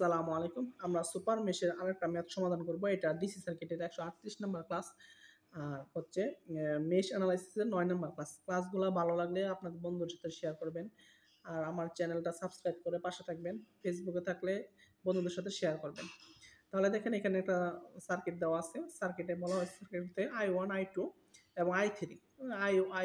আসসালামু আলাইকুম। আমরা সুপার মেশের আরেকটা ম্যাথ সমাধান করব। এটা ডিসি সার্কিটের 138 নাম্বার ক্লাস। আর হচ্ছে মেশ অ্যানালাইসিসের 9 নাম্বার ক্লাস। ক্লাসগুলো ভালো লাগলে আপনাদের বন্ধুদের সাথে শেয়ার করবেন। আর আমার চ্যানেলটা সাবস্ক্রাইব করে পাশে থাকবেন। ফেসবুকে থাকলে বন্ধুদের সাথে শেয়ার করবেন। তাহলে দেখেন এখানে একটা সার্কিট দেওয়া আছে। সার্কিটে বলা হয়েছে সার্কিটে I1, I2 এবং I3।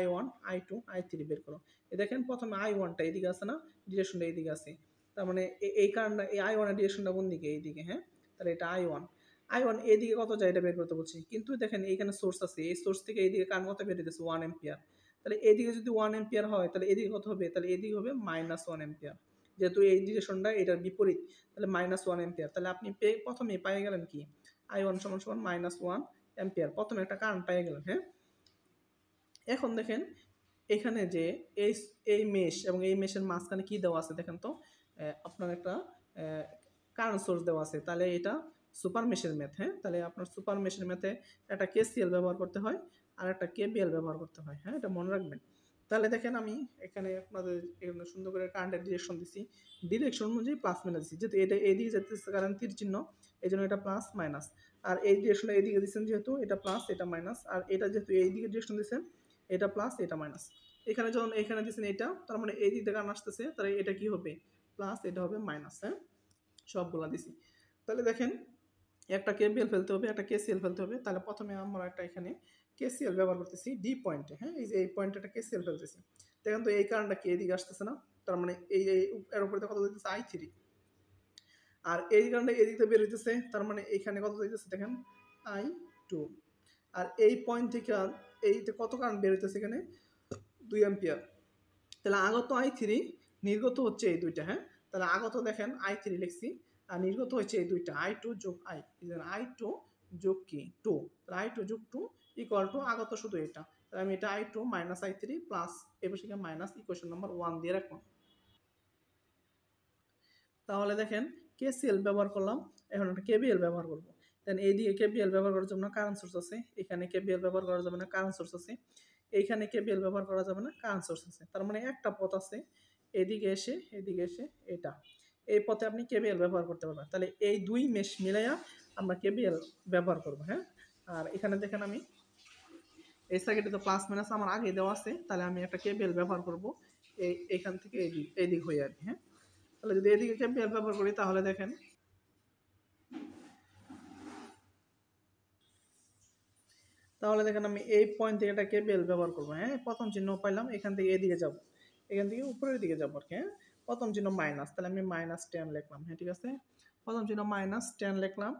I1, I2, I3 বের করো। দেখেন প্রথমে I1 টা এদিকে আছে না, ডিরেকশনটা এইদিকে আছে। তার মানে এই কারণটা এই I1 এর ডিরেকশনটা কোন দিকে? এইদিকে, হ্যাঁ। তাহলে এটা I1 এদিকে কত যায় এটা বের করতে বলছি। কিন্তু দেখেন এইখানে সোর্স আছে, এই সোর্স থেকে এইদিকে কারেন্ট কত বের হইতেছে? 1 অ্যাম্পিয়ার। তাহলে এদিকে যদি 1 অ্যাম্পিয়ার হয় তাহলে এদিকে কত হবে? তাহলে এদিকে হবে -1 অ্যাম্পিয়ার। যেহেতু এই ডিরেকশনটা এটার বিপরীত, তাহলে -1 অ্যাম্পিয়ার। তাহলে আপনি প্রথমেই পেয়ে গেলেন কি? I1 সমান -1 অ্যাম্পিয়ার। প্রথমে একটা কারেন্ট পেয়ে গেলেন, হ্যাঁ। এখন দেখেন এখানে যে এই এই মেশ এবং এই মেশের মাঝখানে কি দেওয়া আছে দেখেন তো। আপনার একটা কারেন্ট সোর্স দেওয়া আছে। তাহলে এটা সুপার মেশের ম্যাথ, হ্যাঁ। তাহলে আপনার সুপার মেশের ম্যাথে একটা KCL ব্যবহার করতে হয় আর একটা KVL ব্যবহার করতে হয়, হ্যাঁ। এটা মনে রাখবেন। তাহলে দেখেন আমি এখানে আপনাদের এখানে সুন্দর করে কারেন্টের ডিরেকশন দিছি। ডিরেকশন অনুযায়ী প্লাস মাইনাস দিচ্ছি। যেহেতু এটা এদিকে যেতেছে কারেন্ট তীর চিহ্ন, এই জন্য এটা প্লাস মাইনাস। আর এই ডিরেকশনটা এদিকে দিচ্ছেন যেহেতু এটা প্লাস এটা মাইনাস। আর এটা যেহেতু এইদিকে ডিরেকশন দিচ্ছেন, এটা প্লাস এটা মাইনাস। এখানে যখন এখানে দিচ্ছেন এটা, তার মানে এই দিক থেকে আসতেছে, তাহলে এটা কি হবে? প্লাস, এটা হবে মাইনাস, হ্যাঁ। সবগুলা দিছি। তাহলে দেখেন একটা KVL ফেলতে হবে, একটা KCL ফেলতে হবে। তাহলে প্রথমে আমরা একটা এখানে KCL ব্যবহার করতেছি ডি পয়েন্টে, হ্যাঁ। এই যে এই পয়েন্টে একটা KCL ফেলতেছি। দেখেন তো এই কারেন্টটা কি এদিকে আসতেছে না? তার মানে এই এর উপরে কত দিতেছে? I3। আর এই কারেন্টটা এদিক থেকে বের হইতেছে, তার মানে এখানে কত দিতেছে দেখেন? I2। আর এই পয়েন্ট থেকে এইতে কত কারেন্ট বের হইতেছে? এখানে 2 অ্যাম্পিয়ার। তাহলে আগত I3, নির্গত হচ্ছে এই দুইটা, হ্যাঁ। তাহলে আগত দেখেন I3 লিখছি আর নির্গত হচ্ছে এই দুইটা I2 যোগ I। I2 যোগ কি? 2। তাহলে I2 যোগ 2 ইকুয়াল টু আগত শুধু এটা। তাহলে আমি এটা I2 মাইনাস I3 প্লাস এবার সেখানে মাইনাস ইকুয়েশন নাম্বার 1 দিয়ে রাখলাম। তাহলে দেখেন KCL ব্যবহার করলাম, এখন একটা KVL ব্যবহার করব। দেন এইদিকে KVL ব্যবহার করার জন্য কারেন্ট সোর্স আছে, এখানে KVL ব্যবহার করা যাবে না, কারেন্ট সোর্স আছে। এইখানে KVL ব্যবহার করা যাবে না, কারেন্ট সোর্স আছে। তার মানে একটা পথ আছে, এদিকে এসে এটা। এই পথে আপনি KVL ব্যবহার করতে পারবেন। তাহলে এই দুই মেশ মিলাইয়া আমরা KVL ব্যবহার করব, হ্যাঁ। আর এখানে দেখেন আমি এই সার্কিটে তো প্লাস মাইনাস আমার আগে দেওয়া আছে, তাহলে আমি একটা KVL ব্যবহার করব এইখান থেকে এইদিক হয়ে আর কি, হ্যাঁ। তাহলে যদি এদিকে KVL ব্যবহার করি তাহলে দেখেন আমি এই পয়েন্ট থেকে একটা KVL ব্যবহার করবো, হ্যাঁ। প্রথম চিহ্ন পাইলাম, এখান থেকে এদিকে যাব, এখান থেকে উপরের দিকে যাবো আর কি, হ্যাঁ। প্রথম চিহ্ন মাইনাস, তাহলে আমি -10 লিখলাম, হ্যাঁ, ঠিক আছে। প্রথম চিহ্ন -10 লিখলাম।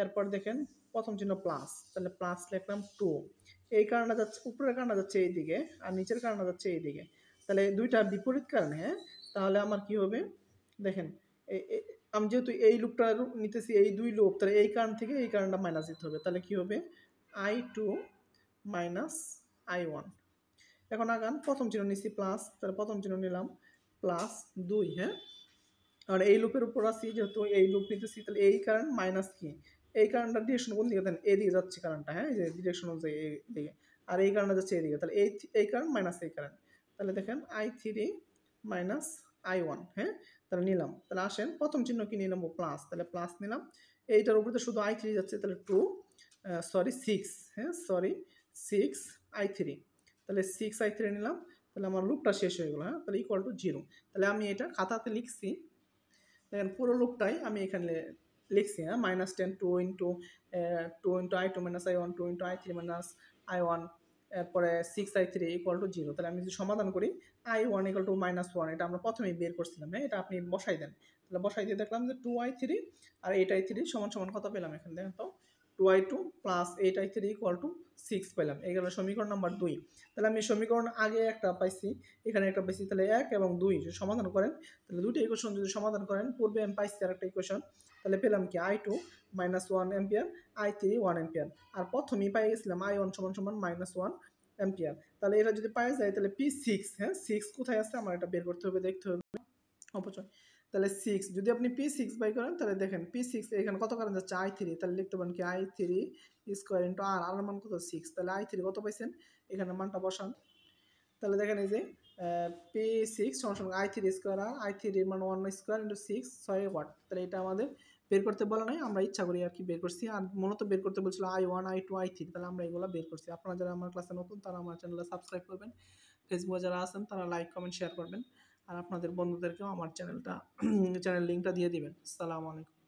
এরপর দেখেন প্রথম চিহ্ন প্লাস, তাহলে প্লাস লিখলাম 2। এই কারণটা যাচ্ছে উপরের কারণটা যাচ্ছে এইদিকে আর নিচের কারণটা যাচ্ছে এইদিকে। তাহলে দুইটা বিপরীত কারণ, হ্যাঁ। তাহলে আমার কি হবে দেখেন, আমি যেহেতু এই লুপটা নিতেছি, এই দুই লুপ, তাহলে এই কারণ থেকে এই কারণটা মাইনাস দিতে হবে। তাহলে কি হবে? I2 minus I1। এখন আগান প্রথম চিহ্ন নিচ্ছি প্লাস, তাহলে প্রথম চিহ্ন নিলাম প্লাস 2, হ্যাঁ। আর এই লুপের উপর আছি, যেহেতু এই লুপ নিতেছি, তাহলে এই কারেন্ট মাইনাস কি? এই কারেন্টটা ডিরেকশন কোন দিকে দেন? এদিকে যাচ্ছে কারেন্টটা, হ্যাঁ। এই যে ডিরেকশন অনুযায়ী এইদিকে। আর এই কারেন্টটা যাচ্ছে এদিকে, তাহলে এই কারেন্ট মাইনাস এই কারেন্ট। তাহলে দেখেন I3 মাইনাস I1, হ্যাঁ। তাহলে নিলাম। তাহলে আসেন প্রথম চিহ্ন কি নিলাম? প্লাস, তাহলে প্লাস নিলাম। এইটার উপরে তো শুধু I3 যাচ্ছে, তাহলে 6, হ্যাঁ, 6 I3। তাহলে 6 I3 নিলাম। তাহলে আমার লুপটা শেষ হয়ে গেল, হ্যাঁ। তাহলে ইকুয়াল টু 0। তাহলে আমি এটা খাতাতে লিখছি, দেখেন পুরো লুপটাই আমি এখানে লিখছি, হ্যাঁ। -10 2 I2 minus I1 2 I3 minus I1, এরপরে 6 I3 ইকুয়াল টু 0। তাহলে আমি যদি সমাধান করি I1 ইকুয়াল টু -1, এটা আমরা প্রথমেই বের করছিলাম, হ্যাঁ। এটা আপনি বসাই দেন। তাহলে বসাই দিয়ে দেখলাম যে 2I3 আর 8I3 সমান সমান কত পেলাম? এখানে দেখেন তো 2I2 plus 8I3 equal to 6 পেলাম। এই গেল সমীকরণ নাম্বার 2। তাহলে আমি সমীকরণ আগে একটা পাইছি, এখানে একটা পাইছি, তাহলে 1 এবং 2 যদি সমাধান করেন, তাহলে দুটো ইকুয়েশন যদি সমাধান করেন, পূর্বে আমি পাইছি আরেকটা ইকুয়েশন, তাহলে পেলাম কি? I2 -1 ampere, I3 1 ampere. আর প্রথমেই পাই গেছিলাম I1 সমান সমান -1 অ্যাম্পিয়ার। তাহলে এটা যদি পাই যায়, তাহলে P6, হ্যাঁ, 6 কোথায় আছে আমার এটা বের করতে হবে, দেখতে হবে অপচয়। তাহলে 6 যদি আপনি P6 বাই করেন, তাহলে দেখেন P6 এখানে কত কারেন্ট যাচ্ছে? I3। তাহলে লিখতে পারেন কি? I3 স্কয়ার ইনটু R, আর মান কত? 6। তাহলে I3 কত পাইছেন? এখানে মানটা বসান। তাহলে দেখেন এই যে পি সিক্স সমান আই থ্রি স্কোয়ার আর আই থ্রির মান 1 স্কোয়ার ইন্টু 6 ওয়াট। তাহলে এটা আমাদের বের করতে বলা নাই, আমরা ইচ্ছা করি আর কি বের করছি। আর মূলত বের করতে বলছিল I1 I2 I3, তাহলে আমরা এগুলো বের করছি। আপনারা যারা আমার ক্লাসে নতুন তারা আমার চ্যানেলে সাবস্ক্রাইব করবেন, ফেসবুকে যারা আছেন তারা লাইক কমেন্ট শেয়ার করবেন, আর আপনাদের বন্ধুদেরকেও আমার চ্যানেল লিঙ্কটা দিয়ে দিবেন। আসসালামু আলাইকুম।